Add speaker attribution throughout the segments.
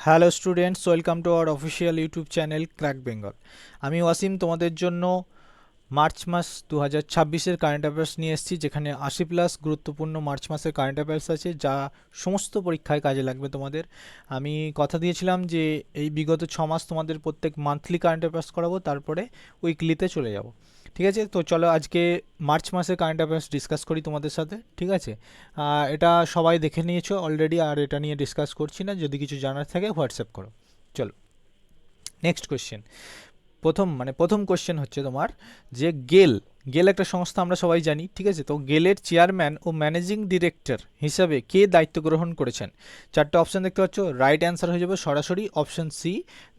Speaker 1: Hello students, welcome to our official YouTube channel crack Bengal. আমি ওয়াসিম তোমাদের জন্য মার্চ মাস 2026-এর current affairs নিয়ে এসেছি, যেখানে 80+ গুরুত্বপূর্ণ মার্চ মাসের কারেন্ট অ্যাফেয়ার্স আছে, যা সমস্ত পরীক্ষায় কাজে লাগবে তোমাদের। আমি কথা দিয়েছিলাম যে এই বিগত 6 মাস তোমাদের প্রত্যেক মান্থলি কারেন্ট অ্যাফেয়ার্স করাবো, তারপরে উইকলিতে চলে যাব। ঠিক আছে, তো চলো আজকে মার্চ মাসের কারেন্ট অ্যাফেয়ার্স ডিসকাস করি তোমাদের সাথে। ঠিক আছে, এটা সবাই দেখে নিয়েছো অলরেডি, আর এটা নিয়ে ডিসকাস করছি না। যদি কিছু জানার থাকে হোয়াটসঅ্যাপ করো। চলো নেক্সট কোয়েশ্চেন। প্রথম কোয়েশ্চেন হচ্ছে তোমার যে গেল গেল একটা সংস্থা, আমরা সবাই জানি। ঠিক আছে, তো গেলের চেয়ারম্যান ও ম্যানেজিং ডিরেক্টর হিসাবে কে দায়িত্ব গ্রহণ করেছেন? চারটে অপশন দেখতে পাচ্ছ, রাইট অ্যান্সার হয়ে যাবে সরাসরি অপশন সি,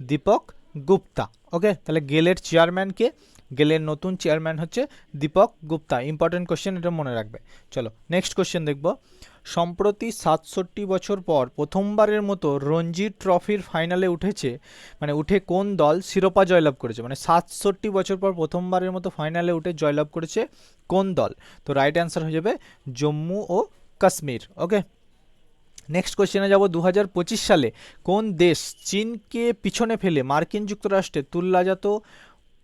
Speaker 1: দীপক গুপ্তা। ওকে, তাহলে গেলের চেয়ারম্যান কে? গেলের নতুন চেয়ারম্যান হচ্ছে দীপক গুপ্তা। ইম্পর্টেন্ট কোশ্চেন, এটা মনে রাখবে। চলো নেক্সট কোশ্চেন দেখব। সম্প্রতি 67 বছর পর প্রথমবারের মতো রঞ্জি ট্রফির ফাইনালে উঠে কোন দল শিরোপা জয়লাভ করেছে? মানে 67 বছর পর প্রথমবারের মতো ফাইনালে উঠে জয়লাভ করেছে কোন দল? তো রাইট অ্যান্সার হয়ে যাবে জম্মু ও কাশ্মীর। ওকে, নেক্সট কোয়েশ্চেনে যাব। 2025 সালে কোন দেশ চীনকে পিছনে ফেলে মার্কিন যুক্তরাষ্ট্রে তুলাজাত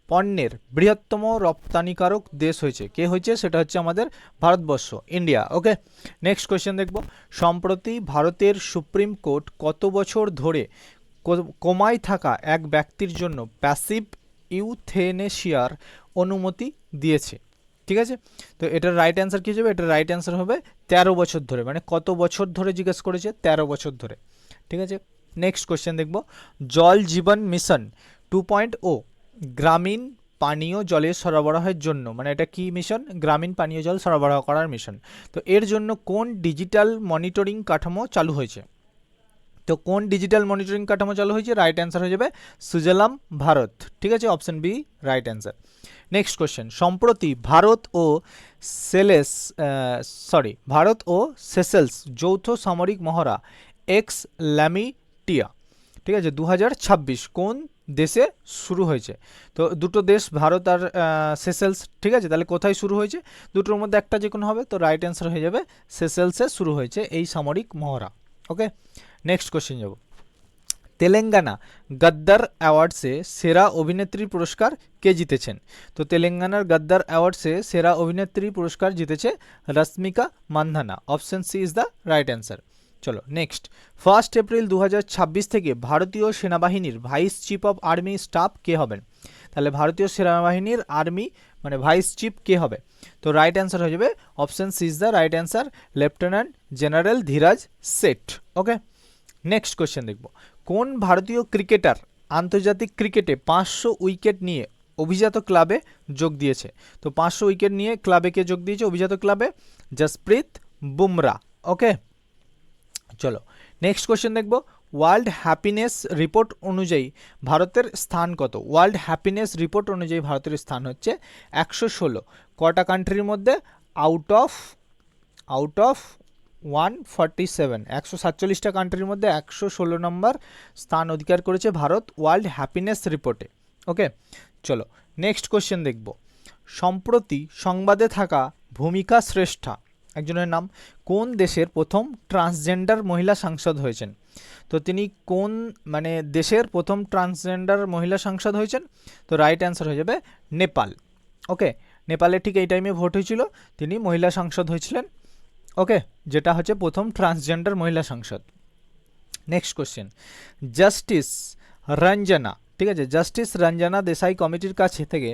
Speaker 1: পণ্যের বৃহত্তম রপ্তানিকারক দেশ হয়েছে? কে হয়েছে? সেটা হচ্ছে আমাদের ভারতবর্ষ, ইন্ডিয়া। ওকে, নেক্সট কোয়েশ্চেন দেখব। সম্প্রতি ভারতের সুপ্রিম কোর্ট কত বছর ধরে কোমায় থাকা এক ব্যক্তির জন্য প্যাসিভ ইউথেনেশিয়ার অনুমতি দিয়েছে? ঠিক আছে, তো এটার রাইট অ্যান্সার কী হবে? এটার রাইট অ্যান্সার হবে 13 বছর ধরে। মানে কত বছর ধরে জিজ্ঞেস করেছে? 13 বছর ধরে। ঠিক আছে, নেক্সট কোয়েশ্চেন দেখব। জল জীবন মিশন 2.0 গ্রামীণ পানীয় জলের সরবরাহের জন্য, মানে এটা কি মিশন? গ্রামীণ পানীয় জল সরবরাহ করার মিশন। তো এর জন্য কোন ডিজিটাল মনিটরিং কাঠামো চালু হয়েছে? তো কোন ডিজিটাল মনিটরিং কাঠামো চালু হয়েছে? রাইট অ্যান্সার হয়ে যাবে সুজলাম ভারত। ঠিক আছে, option B right answer. Next question. সম্প্রতি ভারত ও সেসেলস যৌথ সামরিক মহড়া এক্স ল্যামিটিয়া, ঠিক আছে, 2026 কোন দেশে শুরু হয়েছে? তো দুটো দেশ, ভারত আর সেসেলস। ঠিক আছে, তাহলে কোথায় শুরু হয়েছে? দুটোর মধ্যে একটা যে কোনো হবে। তো রাইট অ্যান্সার হয়ে যাবে সেসেলসে শুরু হয়েছে এই সামরিক মহড়া। ওকে, নেক্সট কোশ্চেন যাব। তেলেঙ্গানা গদ্দার অ্যাওয়ার্ডসে সেরা অভিনেত্রী পুরস্কার কে জিতেছেন? তো তেলেঙ্গানার গদ্দার অ্যাওয়ার্ডসে সেরা অভিনেত্রী পুরস্কার জিতেছে Rashmika Mandanna. Option C is the right answer. চলো নেক্সট। 1 এপ্রিল 2026 থেকে ভারতীয় সেনাবাহিনীর vice chief of army staff কে হবেন? তাহলে ভারতীয় সেনাবাহিনীর ভাইস চিফ কে হবে? তো রাইট অ্যান্সার হয়ে যাবে option C is the right answer, lieutenant general Dhiraj Seth. Okay, next question দেখব। কোন ভারতীয় ক্রিকেটার আন্তর্জাতিক ক্রিকেটে 500 উইকেট নিয়ে অভিজাত ক্লাবে যোগ দিয়েছে? তো 500 উইকেট নিয়ে ক্লাবে কে যোগ দিয়েছে? অভিজাত ক্লাবে জসপ্রীত বুমরা। ওকে, চলো নেক্সট কোয়েশ্চেন দেখব। ওয়ার্ল্ড হ্যাপিনেস রিপোর্ট অনুযায়ী ভারতের স্থান কত? ওয়ার্ল্ড হ্যাপিনেস রিপোর্ট অনুযায়ী ভারতের স্থান হচ্ছে 116। কটা কান্ট্রির মধ্যে? আউট অফ 147, 147টা কান্ট্রির মধ্যে 116 নম্বর স্থান অধিকার করেছে ভারত ওয়ার্ল্ড হ্যাপিনেস রিপোর্টে। ওকে, চলো নেক্সট কোয়েশ্চেন দেখব। সম্প্রতি সংবাদে থাকা ভূমিকা শ্রেষ্ঠা একজনের নাম কোন দেশের প্রথম ট্রান্সজেন্ডার মহিলা সাংসদ হয়েছেন? তো তিনি কোন দেশের প্রথম ট্রান্সজেন্ডার মহিলা সাংসদ হয়েছেন? তো রাইট অ্যান্সার হয়ে যাবে নেপাল। ওকে, নেপালে ঠিক এই টাইমে ভোট হয়েছিল, তিনি মহিলা সাংসদ হয়েছিলেন। ওকে, যেটা হচ্ছে প্রথম ট্রান্সজেন্ডার মহিলা সাংসদ। Next question. জাস্টিস রঞ্জনা, ঠিক আছে, জাস্টিস রঞ্জনা দেশাই কমিটির কাছে থেকে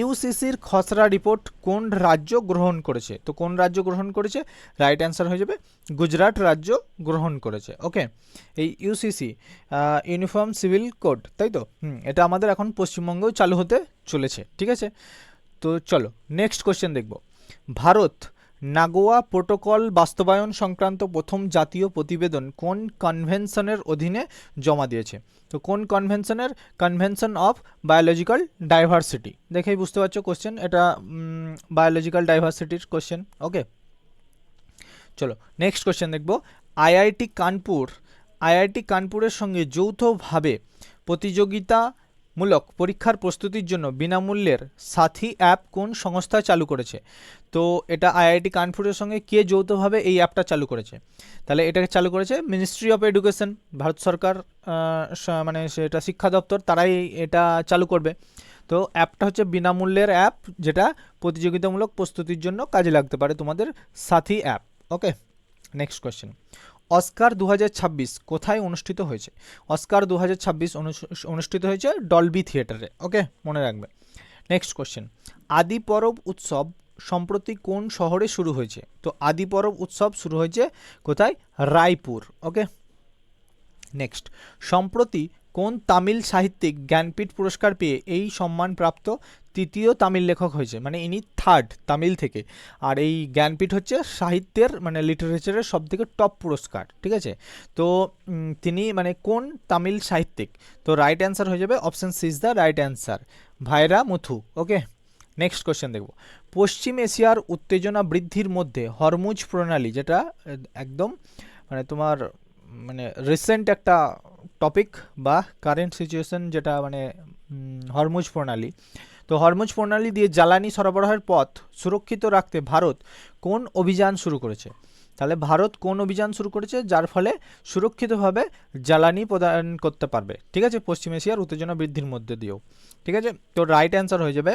Speaker 1: ইউসিসির খসড়া রিপোর্ট কোন রাজ্য গ্রহণ করেছে? তো কোন রাজ্য গ্রহণ করেছে? রাইট অ্যান্সার হয়ে যাবে গুজরাট রাজ্য গ্রহণ করেছে। ওকে, এই ইউসিসি ইউনিফর্ম সিভিল কোড, তাই তো? এটা আমাদের এখন পশ্চিমবঙ্গেও চালু হতে চলেছে। ঠিক আছে, তো চলো নেক্সট কোশ্চেন দেখব। ভারত নাগোয়া প্রোটোকল বাস্তবায়ন সংক্রান্ত প্রথম জাতীয় প্রতিবেদন কোন কনভেনশনের অধীনে জমা দিয়েছে? তো কোন কনভেনশনের? Convention of biological diversity. দেখেই বুঝতে পারছো কোশ্চেন, এটা বায়োলজিক্যাল ডাইভার্সিটির কোশ্চেন। ওকে, চলো নেক্সট কোশ্চেন দেখব। আইআইটি কানপুরের সঙ্গে যৌথভাবে প্রতিযোগিতা মূলক পরীক্ষার প্রস্তুতির জন্য বিনামূল্যের সাথী অ্যাপ কোন সংস্থা চালু করেছে? তো এটা আইআইটি কানপুরের সঙ্গে কে যৌথভাবে এই অ্যাপটা চালু করেছে? তাহলে এটাকে চালু করেছে মিনিস্ট্রি অফ এডুকেশন, ভারত সরকার, মানে সেটা শিক্ষা দপ্তর, তারাই এটা চালু করবে। তো অ্যাপটা হচ্ছে বিনামূল্যের অ্যাপ, যেটা প্রতিযোগিতামূলক প্রস্তুতির জন্য কাজে লাগতে পারে, তোমাদের সাথী অ্যাপ। ওকে, নেক্সট কোয়েশ্চেন। অস্কার 2026 কোথায় অনুষ্ঠিত হয়েছে? অস্কার 2026 অনুষ্ঠিত হয়েছে ডলবি থিয়েটারে। ওকে, মনে রাখবে। Next question. আদি পরব উৎসব সম্প্রতি কোন শহরে শুরু হয়েছে? তো আদি পরব উৎসব শুরু হয়েছে কোথায়? রায়পুর। ওকে, নেক্সট। সম্প্রতি কোন তামিল সাহিত্যিক জ্ঞানপীঠ পুরস্কার পেয়ে এই সম্মানপ্রাপ্ত তৃতীয় তামিল লেখক হয়েছে? মানে ইনি থার্ড তামিল থেকে। আর এই জ্ঞানপীঠ হচ্ছে সাহিত্যের মানে লিটারেচারের সব থেকে টপ পুরস্কার, ঠিক আছে? তো তিনি মানে কোন তামিল সাহিত্যিক? তো রাইট অ্যান্সার হয়ে যাবে option C is the right answer, Vairamuthu. Okay, next question দেখব। পশ্চিম এশিয়ার উত্তেজনা বৃদ্ধির মধ্যে হরমুজ প্রণালী, যেটা একদম মানে তোমার মানে রিসেন্ট একটা টপিক বা কারেন্ট সিচুয়েশন, যেটা মানে হরমুজ প্রণালী। তো হরমুজ প্রণালী দিয়ে জ্বালানি সরবরাহের পথ সুরক্ষিত রাখতে ভারত কোন অভিযান শুরু করেছে? তাহলে ভারত কোন অভিযান শুরু করেছে যার ফলে সুরক্ষিতভাবে জ্বালানি প্রদান করতে পারবে? ঠিক আছে, পশ্চিম এশিয়ার উত্তেজনা বৃদ্ধির মধ্যে দিয়েও। ঠিক আছে, তো রাইট অ্যান্সার হয়ে যাবে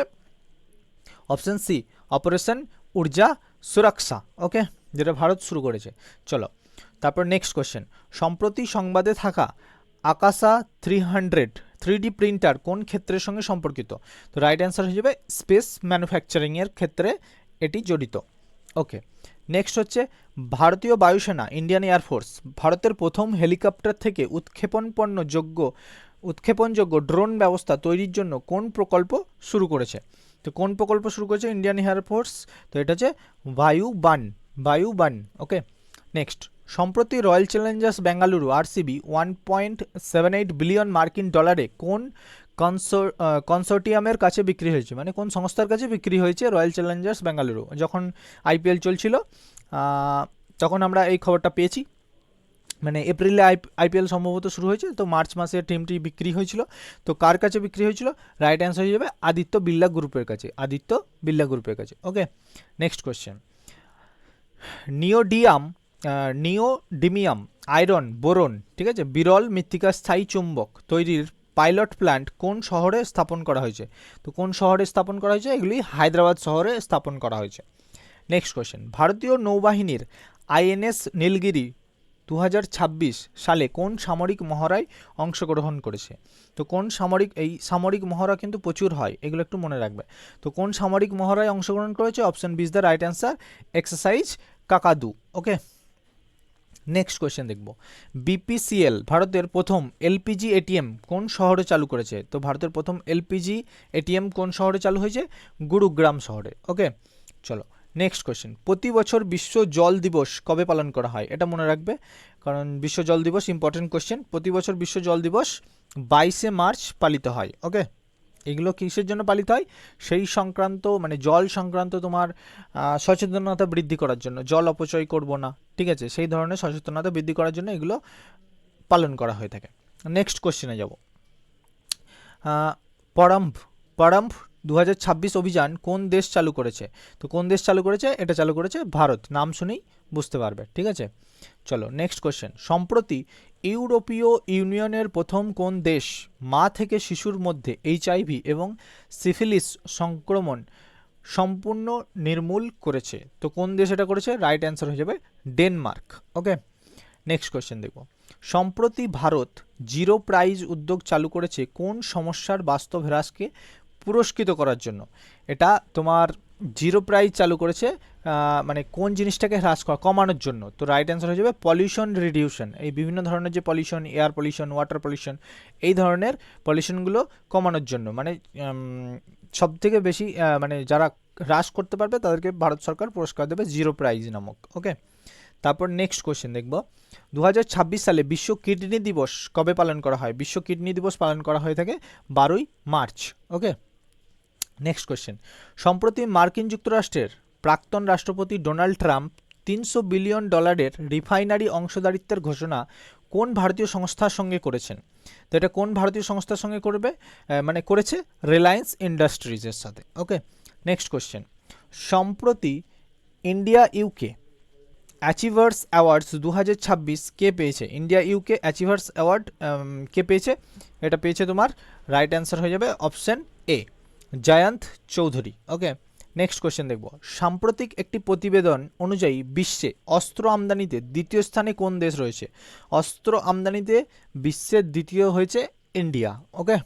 Speaker 1: অপশন সি, অপারেশন উর্জা সুরক্ষা। ওকে, যেটা ভারত শুরু করেছে। চলো তারপর নেক্সট কোয়েশ্চেন। সম্প্রতি সংবাদে থাকা আকাশা 300 3D প্রিন্টার কোন ক্ষেত্রের সঙ্গে সম্পর্কিত? তো রাইট অ্যান্সার হয়ে যাবে স্পেস ম্যানুফ্যাকচারিংয়ের ক্ষেত্রে এটি জড়িত। ওকে, নেক্সট হচ্ছে ভারতীয় বায়ুসেনা ইন্ডিয়ান এয়ারফোর্স ভারতের প্রথম হেলিকপ্টার থেকে উৎক্ষেপণযোগ্য ড্রোন ব্যবস্থা তৈরির জন্য কোন প্রকল্প শুরু করেছে? তো কোন প্রকল্প শুরু করেছে ইন্ডিয়ান এয়ারফোর্স? তো এটা হচ্ছে বায়ুবান। ওকে, নেক্সট। সম্প্রতি royal Challengers Bengaluru RCB 1.78 billion মার্কিন ডলারে কোন কনসোর্টিয়ামের কাছে বিক্রি হয়েছে? মানে কোন সংস্থার কাছে বিক্রি হয়েছে রয়্যাল চ্যালেঞ্জার্স বেঙ্গালুরু? যখন আইপিএল চলছিল তখন আমরা এই খবরটা পেয়েছি। মানে এপ্রিলে আইপিএল সম্ভবত শুরু হয়েছে, তো মার্চ মাসে টিমটি বিক্রি হয়েছিল। তো কার কাছে বিক্রি হয়েছিল? রাইট অ্যান্সার হয়ে যাবে আদিত্য বিড়লা গ্রুপের কাছে। Okay, next question. Neodymium iron boron, ঠিক আছে, বিরল মৃত্তিকা স্থায়ী চুম্বক তৈরির পাইলট প্ল্যান্ট কোন শহরে স্থাপন করা হয়েছে? তো কোন শহরে স্থাপন করা হয়েছে? এগুলি হায়দ্রাবাদ শহরে স্থাপন করা হয়েছে। Next question. ভারতীয় নৌবাহিনীর আইএনএস নীলগিরি 2026 সালে কোন সামরিক মহড়ায় অংশগ্রহণ করেছে? তো কোন সামরিক মহড়া কিন্তু প্রচুর হয়, এগুলো একটু মনে রাখবে। তো কোন সামরিক মহড়ায় অংশগ্রহণ করেছে? Option B is the right answer, exercise Kakadu. Okay, next question দেখব। বিপিসিএল ভারতের প্রথম এলপিজি এটিএম কোন শহরে চালু করেছে? তো ভারতের প্রথম এলপিজি এটিএম কোন শহরে চালু হয়েছে? গুরুগ্রাম শহরে। ওকে, চলো নেক্সট কোয়েশ্চেন। প্রতি বছর বিশ্ব জল দিবস কবে পালন করা হয়? এটা মনে রাখবে, কারণ বিশ্ব জল দিবস ইম্পর্টেন্ট কোয়েশ্চেন। প্রতি বছর বিশ্ব জল দিবস 22শে মার্চ পালিত হয়। ওকে, এগুলো কিসের জন্য পালিত হয়? সেই সংক্রান্ত মানে জল সংক্রান্ত তোমার সচেতনতা বৃদ্ধি করার জন্য, জল অপচয় করব না, ঠিক আছে, সেই ধরনের সচেতনতা বৃদ্ধি করার জন্য এগুলো পালন করা হয়ে থাকে। নেক্সট কোশ্চেনে যাব। পরম্ভ 2026 অভিযান কোন দেশ চালু করেছে? তো কোন দেশ চালু করেছে? এটা চালু করেছে ভারত, নাম শুনেই বুঝতে পারবে, ঠিক আছে। চলো নেক্সট কোশ্চেন। সম্প্রতি ইউরোপীয় ইউনিয়নের প্রথম কোন দেশ মা থেকে শিশুর মধ্যে এইচআইভি এবং সিফিলিস সংক্রমণ সম্পূর্ণ নির্মূল করেছে? তো কোন দেশ এটা করেছে? রাইট অ্যান্সার হয়ে যাবে ডেনমার্ক। ওকে, নেক্সট কোয়েশ্চেন দেখব। সম্প্রতি ভারত জিরো প্রাইজ উদ্যোগ চালু করেছে কোন সমস্যার বাস্তব হ্রাসকে পুরস্কৃত করার জন্য? এটা তোমার জিরো প্রাইজ চালু করেছে মানে কোন জিনিসটাকে কমানোর জন্য। তো রাইট অ্যান্সার হয়ে যাবে পলিউশন রিডিউশন। এই বিভিন্ন ধরনের যে pollution, air pollution, water pollution, এই ধরনের পলিউশনগুলো কমানোর জন্য, মানে সব থেকে বেশি মানে যারা হ্রাস করতে পারবে তাদেরকে ভারত সরকার পুরস্কার দেবে জিরো প্রাইজ নামক। ওকে, তারপর নেক্সট কোয়েশ্চেন দেখব। 2026 সালে বিশ্ব কিডনি দিবস কবে পালন করা হয়? বিশ্ব কিডনি দিবস পালন করা হয়ে থাকে 12ই মার্চ। Okay, next question. সম্প্রতি মার্কিন যুক্তরাষ্ট্রের প্রাক্তন রাষ্ট্রপতি ডোনাল্ড ট্রাম্প $300 বিলিয়ন রিফাইনারি অংশীদারিত্বের ঘোষণা কোন ভারতীয় সংস্থার সঙ্গে করেছেন? তো এটা কোন ভারতীয় সংস্থার সঙ্গে করবে, মানে করেছে রিলায়েন্স ইন্ডাস্ট্রিজের সাথে। ওকে, নেক্সট কোশ্চেন, সম্প্রতি ইন্ডিয়া ইউকে অ্যাচিভার্স অ্যাওয়ার্ডস 2026 কে পেয়েছে? ইন্ডিয়া ইউকে অ্যাচিভার্স অ্যাওয়ার্ড কে পেয়েছে? এটা পেয়েছে তোমার, রাইট অ্যান্সার হয়ে যাবে option A, Jayanta Chowdhury. Okay, next question দেখব, সাম্প্রতিক একটি প্রতিবেদন অনুযায়ী বিশ্বে অস্ত্র আমদানিতে দ্বিতীয় স্থানে কোন দেশ রয়েছে? অস্ত্র আমদানিতে বিশ্বের দ্বিতীয় হয়েছে ইন্ডিয়া। ওকে,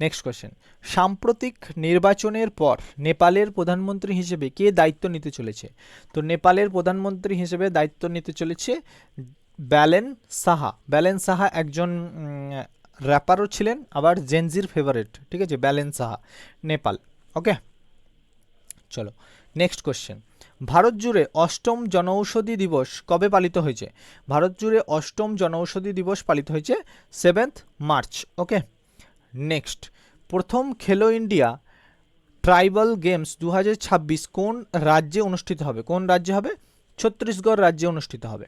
Speaker 1: নেক্সট কোশ্চেন, সাম্প্রতিক নির্বাচনের পর নেপালের প্রধানমন্ত্রী হিসেবে কে দায়িত্ব নিতে চলেছে? তো নেপালের প্রধানমন্ত্রী হিসেবে দায়িত্ব নিতে চলেছে ব্যালেন সাহা। ব্যালেন সাহা একজন র্যাপারও ছিলেন, আবার জেনজির ফেভারিট, ঠিক আছে, ব্যালেন সাহা, নেপাল। ওকে, চলো নেক্সট কোশ্চেন, ভারত জুড়ে অষ্টম জনঔষধি দিবস কবে পালিত হয়েছে? ভারত জুড়ে অষ্টম জনঔষধি দিবস পালিত হয়েছে 7 মার্চ। ওকে, নেক্সট, প্রথম খেলো ইন্ডিয়া ট্রাইবাল গেমস 2026 কোন রাজ্যে অনুষ্ঠিত হবে? কোন রাজ্যে হবে? ছত্তিশগড় রাজ্যে অনুষ্ঠিত হবে।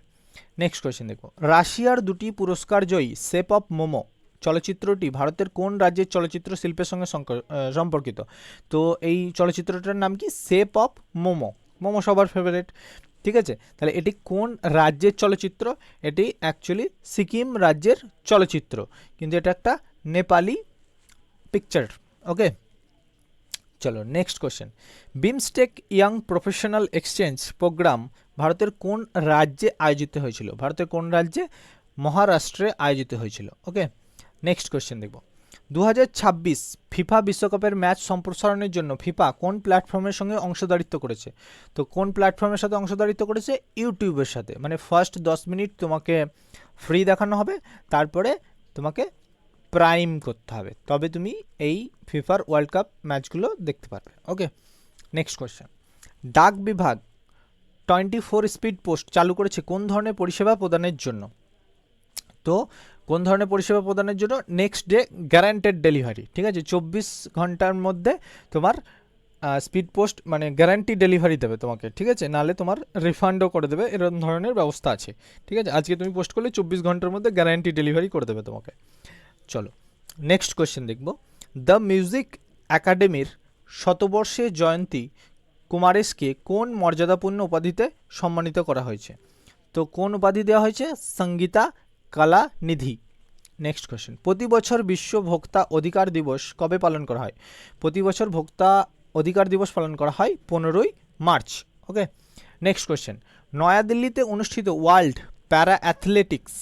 Speaker 1: নেক্সট কোয়েশ্চেন দেখো, রাশিয়ার দুটি পুরস্কার জয়ী শেপ অফ মোমো চলচ্চিত্রটি ভারতের কোন রাজ্যের চলচ্চিত্র শিল্পের সঙ্গে সম্পর্কিত? তো এই চলচ্চিত্রটার নাম কি? Shape of momo. মোমো সবার ফেভারিট, ঠিক আছে, তাহলে এটি কোন রাজ্যের চলচ্চিত্র? এটি অ্যাকচুয়ালি সিকিম রাজ্যের চলচ্চিত্র, কিন্তু এটা একটা নেপালি পিকচার। ওকে, চলো next question, BIMSTEC young professional exchange programme ভারতের কোন রাজ্যে আয়োজিত হয়েছিল? ভারতের কোন রাজ্যে? মহারাষ্ট্রে আয়োজিত হয়েছিল। ওকে, নেক্সট কোশ্চেন দেখব, 2026 ফিফা বিশ্বকাপের ম্যাচ সম্প্রসারণের জন্য ফিফা কোন প্ল্যাটফর্মের সঙ্গে অংশীদারিত্ব করেছে? তো কোন প্ল্যাটফর্মের সাথে অংশীদারিত্ব করেছে? ইউটিউবের সাথে। মানে ফার্স্ট 10 মিনিট তোমাকে ফ্রি দেখানো হবে, তারপরে তোমাকে প্রাইম করতে হবে, তবে তুমি এই ফিফার ওয়ার্ল্ড কাপ ম্যাচগুলো দেখতে পারবে। ওকে, নেক্সট কোয়েশ্চেন, ডাক বিভাগ 24 স্পিড পোস্ট চালু করেছে কোন ধরনের পরিষেবা প্রদানের জন্য? তো কোন ধরনের পরিষেবা প্রদানের জন্য? নেক্সট ডে গ্যারান্টেড ডেলিভারি, ঠিক আছে, 24 ঘন্টার মধ্যে তোমার স্পিড পোস্ট মানে গ্যারান্টি ডেলিভারি দেবে তোমাকে, ঠিক আছে, নাহলে তোমার রিফান্ডও করে দেবে, এরকম ধরনের ব্যবস্থা আছে, ঠিক আছে। আজকে তুমি পোস্ট করলে 24 ঘন্টার মধ্যে গ্যারান্টি ডেলিভারি করে দেবে তোমাকে। চলো নেক্সট কোয়েশ্চেন দেখব, দ্য মিউজিক একাডেমির শতবর্ষে জয়ন্তী কুমারেশকে কোন মর্যাদাপূর্ণ উপাধিতে সম্মানিত করা হয়েছে? তো কোন উপাধি দেওয়া হয়েছে? সঙ্গীতা কলা নিধি। নেক্সট কোয়েশ্চেন, প্রতি বছর বিশ্ব ভোক্তা অধিকার দিবস কবে পালন করা হয়? প্রতি বছর ভোক্তা অধিকার দিবস পালন করা হয় 15ই মার্চ। ওকে, নেক্সট কোয়েশ্চেন, নয়াদিল্লিতে অনুষ্ঠিত world para athletics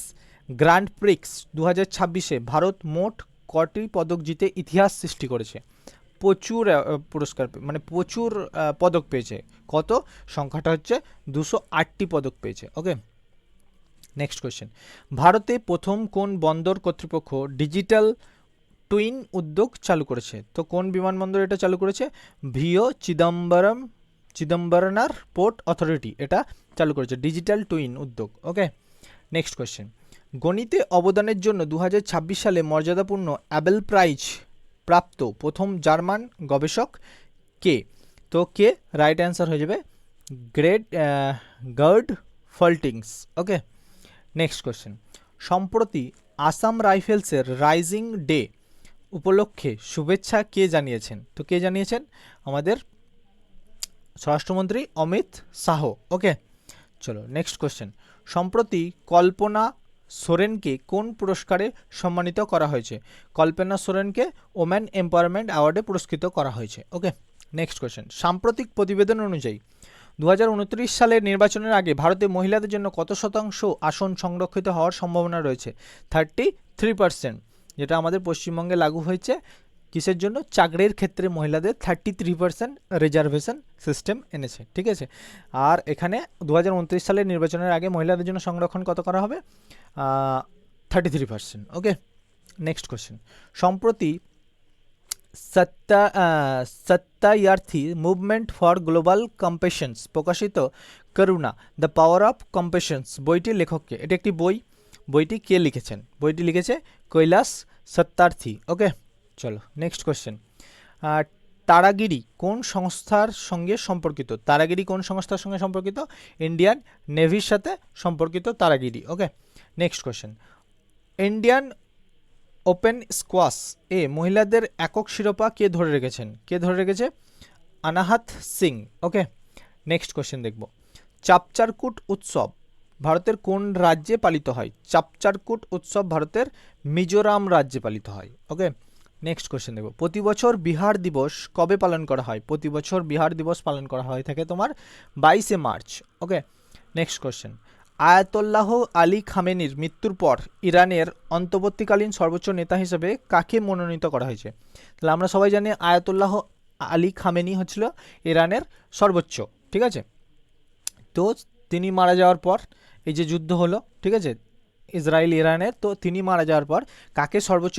Speaker 1: grand prix 2026-এ ভারত মোট কটি পদক জিতে ইতিহাস সৃষ্টি করেছে? প্রচুর পুরস্কার, মানে প্রচুর পদক পেয়েছে। কত? সংখ্যাটা হচ্ছে 208টি পদক পেয়েছে। ওকে, নেক্সট কোয়েশ্চেন, ভারতে প্রথম কোন বন্দর কর্তৃপক্ষ ডিজিটাল টুইন উদ্যোগ চালু করেছে? তো কোন বিমানবন্দর এটা চালু করেছে? ভিও চিদম্বরনার পোর্ট অথরিটি এটা চালু করেছে ডিজিটাল টুইন উদ্যোগ। ওকে, নেক্সট কোয়েশ্চেন, গণিতে অবদানের জন্য 2026 সালে মর্যাদাপূর্ণ অ্যাবেল প্রাইজ প্রাপ্ত প্রথম জার্মান গবেষক কে? তো কে, রাইট অ্যান্সার হয়ে যাবে গার্ড ফল্টিংস। ওকে, নেক্সট কোয়েশ্চেন, সম্প্রতি আসাম রাইফেলসের রাইজিং ডে উপলক্ষে শুভেচ্ছা কে জানিয়েছেন? তো কে জানিয়েছেন? আমাদের স্বরাষ্ট্রমন্ত্রী অমিত শাহ। ওকে, চলো নেক্সট কোয়েশ্চেন, সম্প্রতি কল্পনা সোরেনকে কোন পুরস্কারে সম্মানিত করা হয়েছে? কল্পনা সোরেনকে ওম্যান এম্পাওয়ারমেন্ট অ্যাওয়ার্ডে পুরস্কৃত করা হয়েছে। ওকে, নেক্সট কোয়েশ্চেন, সাম্প্রতিক প্রতিবেদন অনুযায়ী 2029 সালের নির্বাচনের আগে ভারতে মহিলাদের জন্য কত শতাংশ আসন সংরক্ষিত হওয়ার সম্ভাবনা রয়েছে? 33%, যেটা আমাদের পশ্চিমবঙ্গে লাগু হয়েছে। কিসের জন্য? চাকরির ক্ষেত্রে মহিলাদের 33% রিজার্ভেশন সিস্টেম এনেছে, ঠিক আছে। আর এখানে 2029 সালের নির্বাচনের আগে মহিলাদের জন্য সংরক্ষণ কত করা হবে? 33%। ওকে, নেক্সট কোয়েশ্চেন, সম্প্রতি সত্যায়ার্থী মুভমেন্ট ফর গ্লোবাল কম্প্যাশনস প্রকাশিত করুণা দ্য পাওয়ার অফ কম্প্যাশনস বইটির লেখককে? এটি একটি বই, বইটি কে লিখেছেন? বইটি লিখেছে কৈলাস সত্যার্থী। ওকে, চলো নেক্সট কোয়েশ্চেন, তারাগিরি কোন সংস্থার সঙ্গে সম্পর্কিত? তারাগিরি কোন সংস্থার সঙ্গে সম্পর্কিত? ইন্ডিয়ান নেভির সাথে সম্পর্কিত Taragiri. Okay, next question, Indian open squash এ মহিলাদের একক শিরোপা কে ধরে রেখেছেন? কে ধরে রেখেছে? Anahat Singh. Okay, next question দেখব। চাপচারকুট উৎসব ভারতের কোন রাজ্যে পালিত হয়? চাপচারকুট উৎসব ভারতের মিজোরাম রাজ্যে পালিত হয়। ওকে, নেক্সট কোশ্চেন দেখব। প্রতি বছর বিহার দিবস কবে পালন করা হয়? প্রতি বছর বিহার দিবস পালন করা হয় থাকে তোমার 22শে March. Okay, next question. আয়াতোল্লাহ Ali খামেনির মৃত্যুর পর ইরানের অন্তর্বর্তীকালীন সর্বোচ্চ নেতা হিসেবে কাকে মনোনীত করা হয়েছে? তাহলে আমরা সবাই জানি আয়াতোল্লাহ আলী খামেনি হচ্ছিল ইরানের সর্বোচ্চ, ঠিক আছে। তো তিনি মারা যাওয়ার পর এই যে যুদ্ধ হলো, ঠিক আছে, ইসরায়েল ইরানের, তো তিনি মারা যাওয়ার পর কাকে সর্বোচ্চ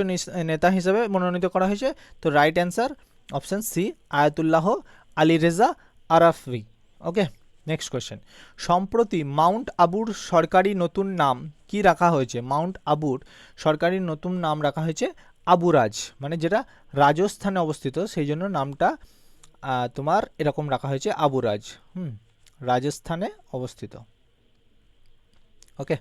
Speaker 1: নেতা হিসেবে মনোনীত করা হয়েছে? তো right answer option C, Ayatollah Ali Reza Arafi. Okay, next question. সম্প্রতি মাউন্ট আবুর সরকারি নতুন নাম কি রাখা হয়েছে? মাউন্ট আবুর সরকারি নতুন নাম রাখা হয়েছে আবুরাজ, মানে যেটা রাজস্থানে অবস্থিত, সেই জন্য নামটা তোমার এরকম রাখা হয়েছে আবুরাজ। রাজস্থানে অবস্থিত। ওকে,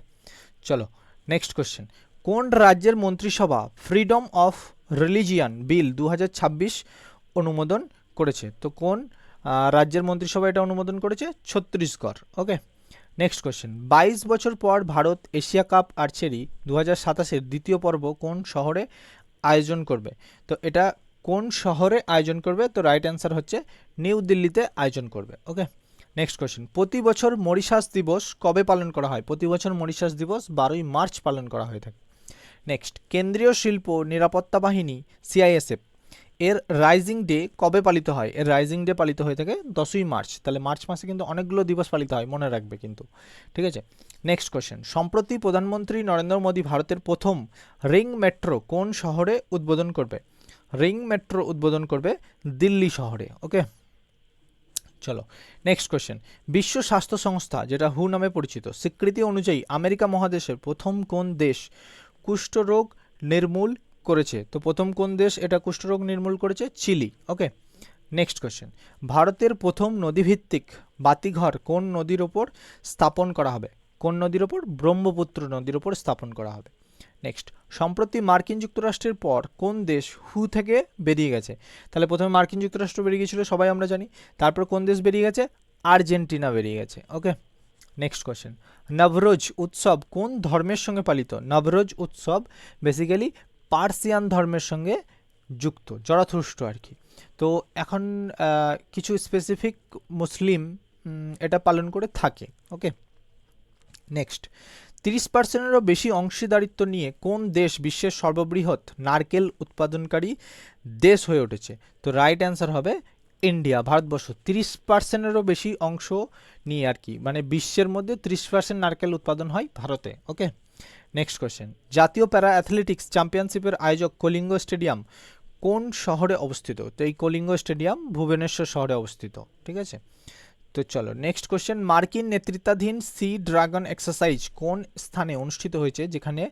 Speaker 1: চলো নেক্সট কোশ্চেন। কোন রাজ্যের মন্ত্রিসভা ফ্রিডম অফ রিলিজিয়ান বিল 2026 অনুমোদন করেছে? তো কোন রাজ্যের মন্ত্রিসভা এটা অনুমোদন করেছে? ছত্তিশগড়। ওকে, নেক্সট কোশ্চেন। 22 বছর পর ভারত এশিয়া কাপ আর্চারি 2027-এর দ্বিতীয় পর্ব কোন শহরে আয়োজন করবে? তো এটা কোন শহরে আয়োজন করবে? তো রাইট অ্যান্সার হচ্ছে নিউ দিল্লিতে আয়োজন করবে। ওকে, নেক্সট কোশ্চেন। প্রতি বছর মরিশাস দিবস কবে পালন করা হয়? প্রতি বছর মরিশাস দিবস 12ই মার্চ পালন করা হয়ে থাকে। নেক্সট, কেন্দ্রীয় শিল্প নিরাপত্তা বাহিনী সিআইএসএফ এর রাইজিং ডে কবে পালিত হয়? এর রাইজিং ডে পালিত হয়ে থাকে 10ই মার্চ। তাহলে মার্চ মাসে কিন্তু অনেকগুলো দিবস পালিত হয়, মনে রাখবে কিন্তু, ঠিক আছে। Next question. সম্প্রতি প্রধানমন্ত্রী নরেন্দ্র মোদী ভারতের প্রথম রিং মেট্রো কোন শহরে উদ্বোধন করবে? রিং মেট্রো উদ্বোধন করবে দিল্লি শহরে। ওকে, চলো নেক্সট কোশ্চেন। বিশ্ব স্বাস্থ্য সংস্থা, যেটা হু নামে পরিচিত, স্বীকৃতি অনুযায়ী আমেরিকা মহাদেশের প্রথম কোন দেশ কুষ্ঠরোগ নির্মূল করেছে? তো প্রথম কোন দেশ এটা কুষ্ঠরোগ নির্মূল করেছে? চিলি। ওকে, নেক্সট কোশ্চেন। ভারতের প্রথম নদীভিত্তিক বাতিঘর কোন নদীর ওপর স্থাপন করা হবে? কোন নদীর ওপর? ব্রহ্মপুত্র নদীর ওপর স্থাপন করা হবে। নেক্সট, সম্প্রতি মার্কিন যুক্তরাষ্ট্রের পর কোন দেশ হু থেকে বেরিয়ে গেছে? তাহলে প্রথমে মার্কিন যুক্তরাষ্ট্র বেরিয়ে গিয়েছিল, সবাই আমরা জানি। তারপর কোন দেশ বেরিয়ে গেছে? আর্জেন্টিনা বেরিয়ে গেছে। ওকে, নেক্সট কোয়েশ্চেন। নবরোজ উৎসব কোন ধর্মের সঙ্গে পালিত? নবরোজ উৎসব বেসিক্যালি পার্সিয়ান ধর্মের সঙ্গে যুক্ত, জরাথুস্ট্র আর কি। তো এখন কিছু স্পেসিফিক মুসলিম এটা পালন করে থাকে। ওকে, নেক্সট, 30%-এরও বেশি অংশীদারিত্ব নিয়ে কোন দেশ বিশ্বের সর্ববৃহৎ নারকেল উৎপাদনকারী দেশ হয়ে উঠেছে? তো রাইট অ্যান্সার হবে ইন্ডিয়া, ভারতবর্ষ। 30%-এরও বেশি অংশ নিয়ে আর কি, মানে বিশ্বের মধ্যে 30% নারকেল উৎপাদন হয় ভারতে। ওকে, নেক্সট কোয়েশ্চেন। জাতীয় প্যারা অ্যাথলেটিক্স চ্যাম্পিয়নশিপের আয়োজক কলিঙ্গ স্টেডিয়াম কোন শহরে অবস্থিত? তো এই কলিঙ্গ স্টেডিয়াম ভুবনেশ্বর শহরে অবস্থিত, ঠিক আছে। তো চলো নেক্সট কোশ্চেন। মার্কিন নেতৃত্বাধীন সি ড্রাগন এক্সারসাইজ কোন স্থানে অনুষ্ঠিত হয়েছে যেখানে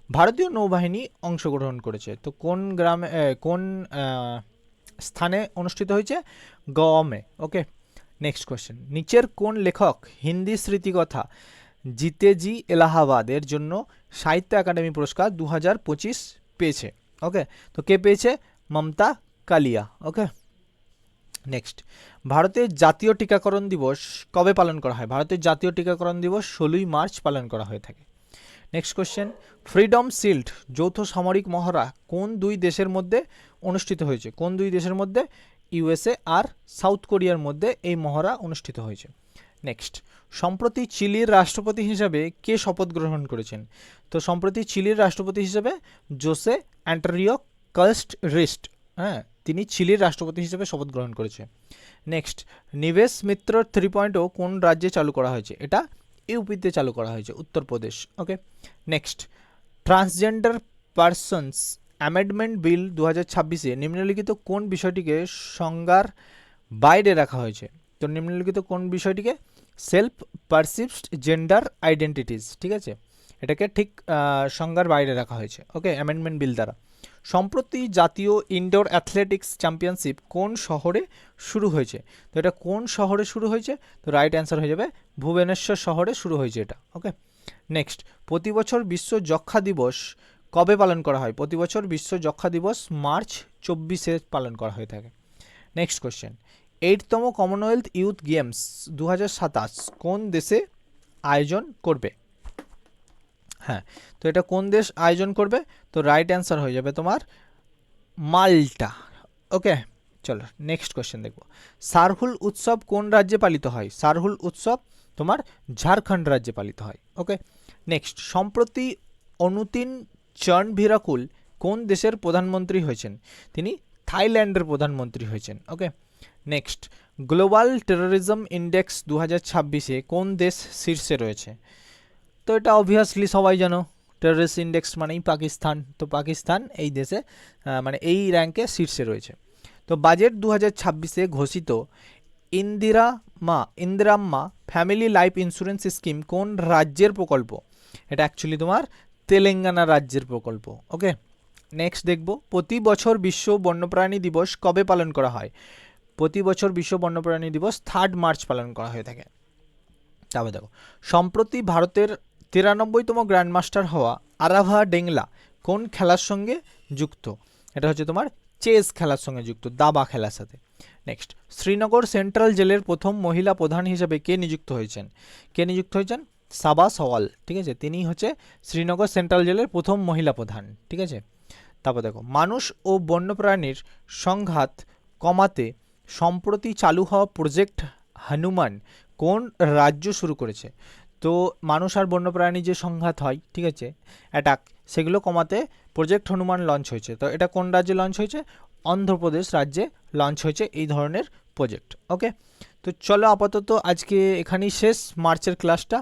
Speaker 1: ভারতীয় নৌবাহিনী অংশগ্রহণ করেছে? তো কোন গ্রামে, কোন স্থানে অনুষ্ঠিত হয়েছে? গোয়ামে। ওকে, নেক্সট কোশ্চেন। নিচের কোন লেখক হিন্দি স্মৃতিকথা জিতেজি এলাহাবাদ এর জন্য সাহিত্য একাডেমি পুরস্কার 2025 পেয়েছে? ওকে, তো কে পেয়েছে? মমতা কালিয়া। ওকে, নেক্সট, ভারতের জাতীয় টিকাকরণ দিবস কবে পালন করা হয়? ভারতের জাতীয় টিকাকরণ দিবস 16ই মার্চ পালন করা হয়ে থাকে। Next question. ফ্রিডম শিল্ড যৌথ সামরিক মহড়া কোন দুই দেশের মধ্যে অনুষ্ঠিত হয়েছে? কোন দুই দেশের মধ্যে? ইউএসএ আর সাউথ কোরিয়ার মধ্যে এই মহড়া অনুষ্ঠিত হয়েছে। নেক্সট, সম্প্রতি চিলির রাষ্ট্রপতি হিসেবে কে শপথ গ্রহণ করেছেন? তো সম্প্রতি চিলির রাষ্ট্রপতি হিসেবে জোসে অ্যান্টোনিও কাস্ট রিস্ট, হ্যাঁ, তিনি চিলির রাষ্ট্রপতি হিসেবে শপথ গ্রহণ করেছে। নেক্সট, নিবেশ মিত্র 3.0 কোন রাজ্যে চালু করা হয়েছে? এটা ইউপিতে চালু করা হয়েছে, Uttar Pradesh. Okay, next, transgender persons amendment bill 2026-এ নিম্নলিখিত কোন বিষয়টিকে সংজ্ঞার বাইরে রাখা হয়েছে? তো নিম্নলিখিত কোন বিষয়টিকে? সেলফ পারসিভড জেন্ডার আইডেন্টিটিস, ঠিক আছে, এটাকে ঠিক সংজ্ঞার বাইরে রাখা হয়েছে। ওকে, অ্যামেন্ডমেন্ট বিল দ্বারা। সম্প্রতি জাতীয় ইনডোর অ্যাথলেটিক্স চ্যাম্পিয়নশিপ কোন শহরে শুরু হয়েছে? তো এটা কোন শহরে শুরু হয়েছে? তো রাইট অ্যান্সার হয়ে যাবে ভুবনেশ্বর শহরে শুরু হয়েছে এটা। ওকে, নেক্সট, প্রতি বছর বিশ্ব যক্ষ্মা দিবস কবে পালন করা হয়? প্রতি বছর বিশ্ব যক্ষ্মা দিবস মার্চ 24-এ পালন করা হয়ে থাকে। নেক্সট কোশ্চেন, 8তম কমনওয়েলথ ইউথ গেমস 2027 কোন দেশে আয়োজন করবে? হ্যাঁ, তো এটা কোন দেশ আয়োজন করবে? তো রাইট অ্যান্সার হয়ে যাবে তোমার মাল্টা। ওকে, চলো নেক্সট কোশ্চেন দেখবো। সারহুল উৎসব কোন রাজ্যে পালিত হয়? সারহুল উৎসব তোমার ঝাড়খণ্ড রাজ্যে পালিত হয়। ওকে, নেক্সট, সম্প্রতি অনুতিন চন্দ্রভিরাকুল কোন দেশের প্রধানমন্ত্রী হয়েছেন? তিনি থাইল্যান্ডের প্রধানমন্ত্রী হয়েছেন। ওকে, নেক্সট, গ্লোবাল টেরোরিজম ইন্ডেক্স 2026-এ কোন দেশ শীর্ষে রয়েছে? তো এটা অবভিয়াসলি সবাই জানো, টেররিস্ট ইন্ডেক্স মানেই পাকিস্তান। তো পাকিস্তান এই দেশে মানে এই র্যাঙ্কে শীর্ষে রয়েছে। তো বাজেট 2026-এ ঘোষিত ইন্দিরাম্মা ফ্যামিলি লাইফ ইন্স্যুরেন্স স্কিম কোন রাজ্যের প্রকল্প? এটা অ্যাকচুয়ালি তোমার তেলেঙ্গানা রাজ্যের প্রকল্প। ওকে, নেক্সট দেখব, প্রতি বছর বিশ্ব বন্যপ্রাণী দিবস কবে পালন করা হয়? প্রতি বছর বিশ্ব বন্যপ্রাণী দিবস 3 মার্চ পালন করা হয়ে থাকে। তারপর দেখো, সম্প্রতি ভারতের 93তম গ্র্যান্ডমাস্টার হওয়া আরাভা ডেংলা কোন খেলার সঙ্গে যুক্ত? এটা হচ্ছে তোমার চেস খেলার সঙ্গে যুক্ত, দাবা খেলার সাথে। নেক্সট, শ্রীনগর সেন্ট্রাল জেলের প্রথম মহিলা প্রধান হিসেবে কে নিযুক্ত হয়েছেন? কে নিযুক্ত হয়েছেন? সাবা সওয়াল। ঠিক আছে, তিনি হচ্ছে শ্রীনগর সেন্ট্রাল জেলের প্রথম মহিলা প্রধান। ঠিক আছে, তারপর দেখো, মানুষ ও বন্যপ্রাণীর সংঘাত কমাতে সম্প্রতি চালু হওয়া প্রজেক্ট হনুমান কোন রাজ্য শুরু করেছে? তো মানুষ আর বন্যপ্রাণী যে সংঘাত হয়, ঠিক আছে, অ্যাটাক, সেগুলো কমাতে প্রজেক্ট হনুমান লঞ্চ হয়েছে। তো এটা কোন রাজ্যে লঞ্চ হয়েছে? অন্ধ্রপ্রদেশ রাজ্যে লঞ্চ হয়েছে এই ধরনের প্রজেক্ট। ওকে, তো চলো আপাতত আজকে এখানেই শেষ মার্চের ক্লাসটা।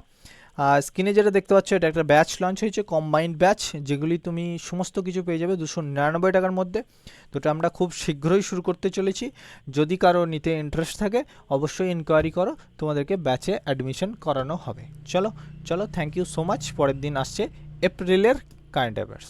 Speaker 1: স্ক্রিনে যেটা দেখতে পাচ্ছ এটা একটা ব্যাচ লঞ্চ হয়েছে, কম্বাইন্ড ব্যাচ, যেগুলি তুমি সমস্ত কিছু পেয়ে যাবে 299 টাকার মধ্যে। তো এটা আমরা খুব শীঘ্রই শুরু করতে চলেছি। যদি কারো নিতে ইন্টারেস্ট থাকে অবশ্যই ইনকোয়ারি করো, তোমাদেরকে ব্যাচে অ্যাডমিশন করানো হবে। চলো, থ্যাংক ইউ সো মাচ। পরের দিন আসছে এপ্রিলের কারেন্ট অ্যাফেয়ার্স।